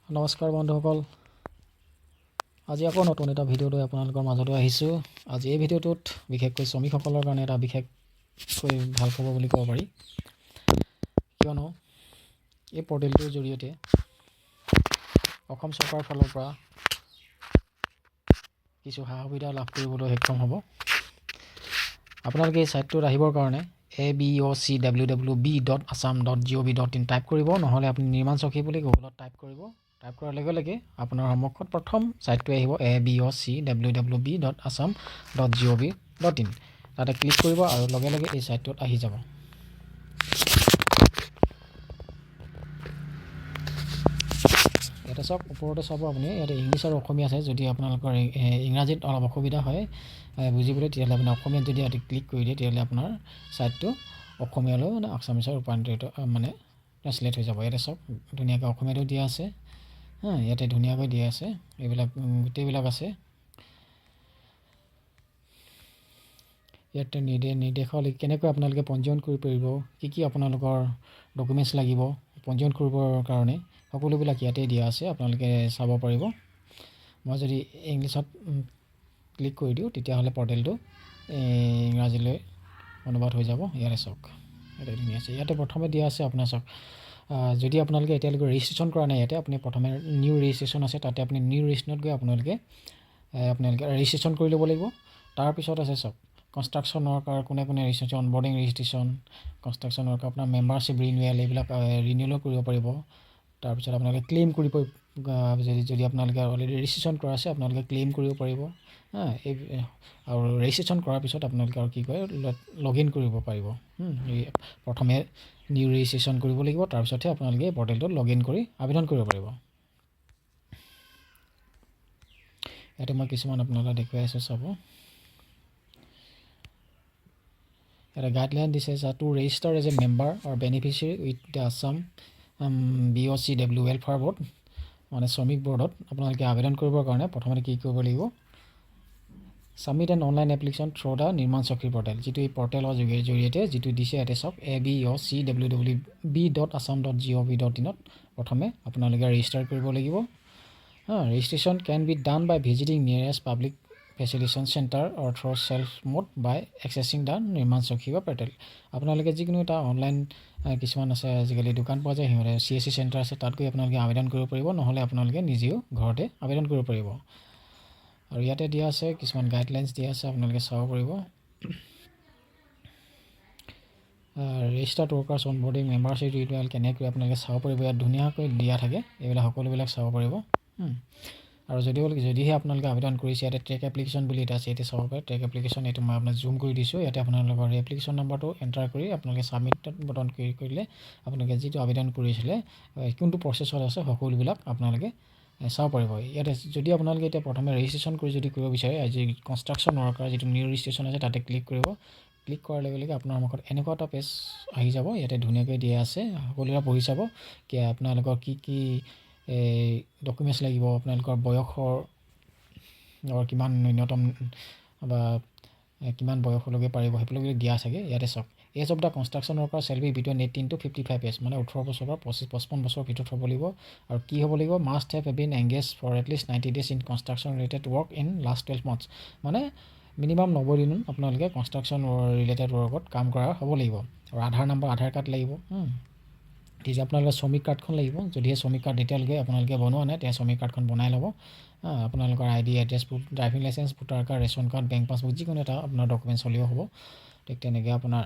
নমস্কাৰ বন্ধুসকল, আজি আকৌ নতুন এটা ভিডিঅ' লৈ আপোনালোকৰ মাজলৈ আহিছোঁ। আজি এই ভিডিঅ'টোত বিশেষকৈ শ্ৰমিকসকলৰ কাৰণে এটা বিশেষকৈ ভাল খবৰ বুলি ক'ব পাৰি, কিয়নো এই পৰ্টেলটোৰ জৰিয়তে অসম চৰকাৰৰ ফালৰ পৰা কিছু সা সুবিধা লাভ কৰিবলৈ সক্ষম হ'ব। আপোনালোকে এই ছাইটটোত আহিবৰ কাৰণে abocwwb.assam.gov.in টাইপ কৰিব, নহ'লে আপুনি নিৰ্মাণ সখী বুলি গুগলত টাইপ কৰিব। টাইপ কৰাৰ লগে লগে আপোনাৰ সন্মুখত প্ৰথম ছাইটটোৱে আহিব abocwwb.assam.gov.in। তাতে ক্লিক কৰিব আৰু লগে লগে এই ছাইটটোত আহি যাব। ইয়াতে চাওক, ওপৰতে চাব আপুনি, ইয়াতে ইংলিছ আৰু অসমীয়া আছে। যদি আপোনালোকৰ ইংৰাজীত অলপ অসুবিধা হয় বুজিবলৈ, তেতিয়াহ'লে আপুনি অসমীয়াত যদি ইয়াতে ক্লিক কৰি দিয়ে, তেতিয়াহ'লে আপোনাৰ ছাইটটো অসমীয়ালৈ আছামিছত ৰূপান্তৰিত ট্ৰান্সলেট হৈ যাব। ইয়াতে চাওক, ধুনীয়াকৈ অসমীয়াটো দিয়া আছে। ইয়াতে ধুনীয়াকৈ দিয়া আছে, এইবিলাক গোটেইবিলাক আছে। ইয়াতে নিৰ্দেশাৱলী কেনেকৈ আপোনালোকে পঞ্জীয়ন কৰিব পাৰিব, কি আপোনালোকৰ ডকুমেণ্টছ লাগিব পঞ্জীয়ন কৰিবৰ কাৰণে, সকলোবিলাক ইয়াতে দিয়া আছে, আপোনালোকে চাব পাৰিব। মই যদি ইংলিছত ক্লিক কৰি দিওঁ, তেতিয়াহ'লে পৰ্টেলটো ইংৰাজীলৈ অনুবাদ হৈ যাব। ইয়াতে চাওক, ইয়াতে ধুনীয়া আছে। ইয়াতে প্ৰথমে দিয়া আছে আপোনাৰ চাওক, যদি আপোনালোকে এতিয়ালৈকে ৰেজিষ্ট্ৰেশ্যন কৰা নাই, ইয়াতে আপুনি প্ৰথমে নিউ ৰেজিষ্ট্ৰেশ্যন আছে, তাতে আপুনি নিউ ৰেজিষ্ট্ৰেশ্যনত গৈ আপোনালোকে ৰেজিষ্ট্ৰেশ্যন কৰি ল'ব লাগিব। তাৰপিছত আছে চাওক, কনষ্ট্ৰাকশ্যন ৱৰ্কাৰ, কোনে registration, onboarding registration, construction worker, আপোনাৰ মেম্বাৰশ্বিপ ৰিনিউৱেল, এইবিলাক ৰিনিউৱেলো কৰিব পাৰিব। তাৰপিছত আপোনালোকে ক্লেইম কৰিব, যদি আপোনালোকে অলৰেডি ৰেজিষ্ট্ৰেশ্যন কৰা আছে, আপোনালোকে ক্লেইম কৰিব পাৰিব। আৰু ৰেজিষ্ট্ৰেশ্যন কৰাৰ পিছত আপোনালোকে আৰু কি কয়, লগ ইন কৰিব পাৰিব। প্ৰথমে নিউ ৰেজিষ্ট্ৰেশ্যন কৰিব লাগিব, তাৰপিছতহে আপোনালোকে এই পৰ্টেলটোত লগ ইন কৰি আবেদন কৰিব পাৰিব। ইয়াতে মই কিছুমান আপোনালোকক দেখুৱাই আছোঁ, চাব। এটা গাইডলাইন দিছে to register as a member or beneficiary with the Assam BOCW welfare board, মানে শ্ৰমিক বৰ্ডত আপোনালোকে আবেদন কৰিবৰ কাৰণে প্ৰথমতে কি কৰিব লাগিব, submit N online application through the Nirman সখী পৰ্টেল, যিটো এই পৰ্টেলৰ জৰিয়তে যিটো দিছে ইয়াতে চাওক, abocwwb.assam.gov.in প্ৰথমে আপোনালোকে ৰেজিষ্টাৰ কৰিব লাগিব। Registration can be done by visiting nearest public facilitation centre or through self mode by accessing the Nirman Sakhi বা পৰ্টেল। আপোনালোকে যিকোনো এটা অনলাইন কিছুমান আছে আজিকালি দোকান পোৱা যায়, সিহঁতে CSC চেণ্টাৰ আছে, তাত গৈ আপোনালোকে আবেদন কৰিব পাৰিব, নহ'লে আপোনালোকে নিজেও ঘৰতে আবেদন কৰিব পাৰিব। আৰু ইয়াতে দিয়া আছে কিছুমান গাইডলাইনছ দিয়া আছে, আপোনালোকে চাব পাৰিব। Registered workers onboarding, membership renewal কেনেকৈ আপোনালোকে চাব পাৰিব, ইয়াত ধুনীয়াকৈ দিয়া থাকে, এইবিলাক সকলোবিলাক চাব পাৰিব। আৰু যদিহে আপোনালোকে আবেদন কৰিছে, ইয়াতে ট্ৰেক এপ্লিকেশ্যন বুলি এটা আছে, ইয়াতে চাব পাৰে ট্ৰেক এপ্লিকেশ্যন। এইটো মই আপোনাক জুম কৰি দিছোঁ। ইয়াতে আপোনালোকৰ এপ্লিকেশ্যন নম্বৰটো এণ্টাৰ কৰি আপোনালোকে ছাবমিট বটন ক্লিক কৰিলে আপোনালোকে যিটো আবেদন কৰিছিলে, কোনটো প্ৰচেছত আছে, সকলোবিলাক আপোনালোকে চাব পাৰিব। ইয়াতে যদি আপোনালোকে এতিয়া প্ৰথমে ৰেজিষ্ট্ৰেশ্যন কৰি যদি কৰিব বিচাৰে, আজি কনষ্ট্ৰাকশ্যন ৱৰ্কাৰ যিটো নিউ ৰেজিষ্ট্ৰেশ্যন আছে, তাতে ক্লিক কৰিব। ক্লিক কৰাৰ লগে লগে আপোনাৰ মুখত এনেকুৱা এটা পেজ আহি যাব। ইয়াতে ধুনীয়াকৈ দিয়া আছে, সকলোৰে পঢ়ি চাব কি আপোনালোকৰ কি ডকুমেণ্টছ লাগিব, আপোনালোকৰ বয়সৰ কিমান ন্যূনতম বা কিমান বয়সলৈকে পাৰিব, সেইবিলাক দিয়া চাগে। ইয়াতে চাওক, age of the construction worker shall be between 18 to 55 years, মানে 18 বছৰৰ পৰা 55 বছৰৰ ভিতৰত হ'ব লাগিব। আৰু কি হ'ব লাগিব, must have been engage for at least 90 days in construction related work in last 12 months, মানে মিনিমাম 90 দিন আপোনালোকে কনষ্ট্ৰাকশ্যন ৰিলেটেড ৱৰ্কত কাম কৰা হ'ব লাগিব। আৰু আধাৰ কাৰ্ড লাগিব। তেতিয়া আপোনালোকৰ শ্ৰমিক কাৰ্ডখন লাগিব, যদিহে শ্ৰমিক কাৰ্ড এতিয়ালৈকে আপোনালোকে বনোৱা নাই, তেতিয়া শ্ৰমিক কাৰ্ডখন বনাই ল'ব। আপোনালোকৰ ID, address proof, driving license, voter card, ration card, bank passbook, যিকোনো এটা আপোনাৰ ডকুমেণ্টছ হ'লেও হ'ব। ঠিক তেনেকৈ আপোনাৰ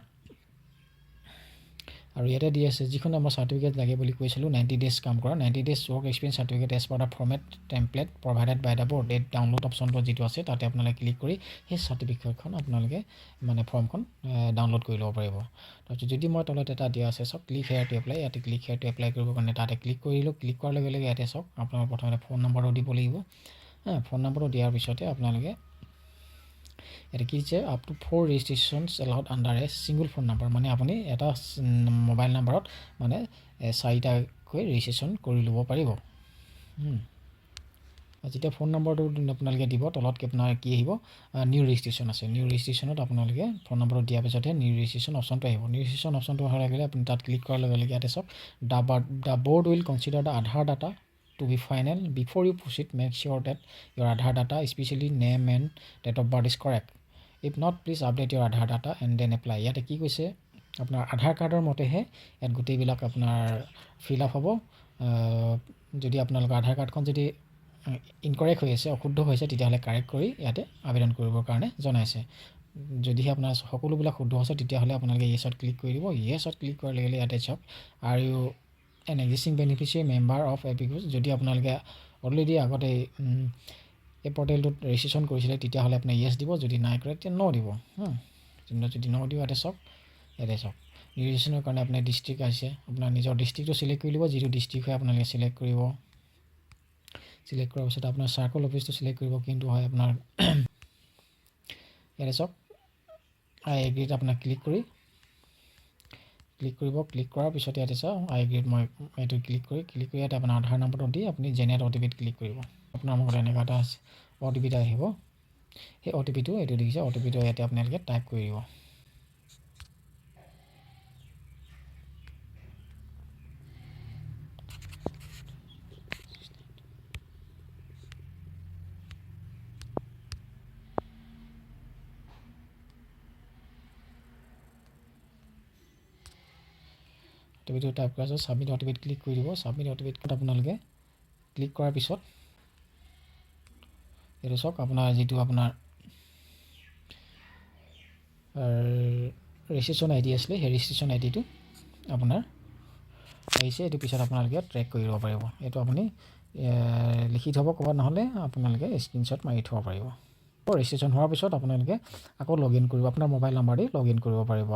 আৰু ইয়াতে দি আছে যিখন আমাৰ চাৰ্টিফিকেট লাগে বুলি কৈছিলোঁ, 90 days কাম কৰা, 90 days work experience certificate as per the format template provided by the board. এই ডাউনলোড অপশ্যনটো যিটো আছে, তাতে আপোনালোকে ক্লিক কৰি সেই চাৰ্টিফিকেটখন আপোনালোকে ফৰ্মখন ডাউনলোড কৰি ল'ব পাৰিব। তাৰপিছত যদি মই তলত এটা দিয়া আছে চাওক, ক্লিক হেয়াৰ টু এপ্লাই, ইয়াতে ক্লিক হেয়াৰ টু এপ্লাই কৰিবৰ কাৰণে তাতে ক্লিক কৰিলোঁ। ক্লিক কৰাৰ লগে লগে ইয়াতে চাওক, আপোনালোকে প্ৰথমতে ফোন নম্বৰটো দিব লাগিব। ফোন নম্বৰটো দিয়াৰ পিছতে আপোনালোকে ইয়াতে কি দিছে, up to 4 registrations allowed under a single phone number, মানে আপুনি এটা মোবাইল নাম্বাৰত মানে 4টাকৈ ৰেজিষ্ট্ৰেশ্যন কৰি ল'ব পাৰিব। যেতিয়া ফোন নম্বৰটো আপোনালোকে দিব, তলত আপোনাৰ কি আহিব, নিউ ৰেজিষ্ট্ৰেশ্যন আছে। নিউ ৰেজিষ্ট্ৰেশ্যনত আপোনালোকে ফোন নম্বৰটো দিয়াৰ পিছতহে নিউ ৰেজিষ্ট্ৰেশ্যন অপশ্যনটো আহিব। নিউ ৰেজিষ্ট্ৰেশ্যন অপশ্যনটো অহাৰ লগে লগে আপুনি তাত ক্লিক কৰাৰ লগে লগে ইয়াতে চাওক, the board will consider the Aadhaar data to be final. Before you proceed, make sure that your Aadhaar data, especially name and date of birth, is correct. If not, please update your Aadhaar data and then apply. ইয়াতে কি কৈছে আপোনাৰ আধাৰ কাৰ্ডৰ মতেহে ইয়াত গোটেইবিলাক আপোনাৰ fill up হ'ব। যদি আপোনালোকৰ আধাৰ কাৰ্ডখন যদি ইনকৰেক্ট হৈ আছে, অশুদ্ধ হৈছে, তেতিয়াহ'লে কাৰেক্ট কৰি ইয়াতে আবেদন কৰিবৰ কাৰণে জনাইছে। যদিহে আপোনাৰ সকলোবিলাক শুদ্ধ হৈছে, তেতিয়াহ'লে আপোনালোকে য়েছত ক্লিক কৰি দিব। য়েছত ক্লিক কৰাৰ লগে লগে ইয়াতে চাওক are you an existing beneficiary member of এপিকোজ। যদি আপোনালোকে অলৰেডি আগতে এই পৰ্টেলটোত ৰেজিষ্ট্ৰেশ্যন কৰিছিলে, তেতিয়াহ'লে আপুনি য়েছ দিব। যদি নাই কৰে তেতিয়া ন' দিব। যদি ন' দিব, ইয়াতে চাওক ৰেজিষ্ট্ৰেশ্যনৰ কাৰণে আপোনাৰ ডিষ্ট্ৰিক্ট আহিছে। আপোনাৰ নিজৰ ডিষ্ট্ৰিক্টটো চিলেক্ট কৰি ল'ব, যিটো ডিষ্ট্ৰিক্ট হয় আপোনালোকে চিলেক্ট কৰিব। চিলেক্ট কৰাৰ পিছত আপোনাৰ চাৰ্কল অফিচটো চিলেক্ট কৰিব, কিন্তু হয় আপোনাৰ ইয়াতে চাওক আই এগ্ৰীত আপোনাক ক্লিক কৰিব। ক্লিক কৰাৰ পিছত ইয়াতে চাওক আই এগ্ৰীত মই এইটো ক্লিক কৰি ইয়াতে আপোনাৰ আধাৰ নম্বৰটো দি আপুনি জেনেৰেট অ'টিপিত ক্লিক কৰিব। আপোনাৰ মনত এনেকুৱা এটা আছে অ'টিপি এটা আহিব। সেই অ'টিপিটো এইটো দেখিছে, অ'টিপিটো ইয়াতে আপোনালোকে টাইপ কৰি দিব। অ'টিপিটো টাইপ কৰাৰ পিছত ছাবমিট অ'টিপিত ক্লিক কৰি দিব। ছাবমিট অ'টিপিত আপোনালোকে ক্লিক কৰাৰ পিছত এইটো চাওক আপোনাৰ যিটো আপোনাৰ ৰেজিষ্ট্ৰেশ্যন আই ডি আছিলে, সেই ৰেজিষ্ট্ৰেশ্যন আই ডিটো আপোনাৰ আহিছে। এইটো পিছত আপোনালোকে ট্ৰেক কৰি ল'ব পাৰিব। এইটো আপুনি লিখি থ'ব ক'ৰবাত, নহ'লে আপোনালোকে স্ক্ৰীনশ্বট মাৰি থ'ব পাৰিব। ৰেজিষ্ট্ৰেশ্যন হোৱাৰ পিছত আপোনালোকে আকৌ লগ ইন কৰিব, আপোনাৰ mobile number the log in কৰিব পাৰিব।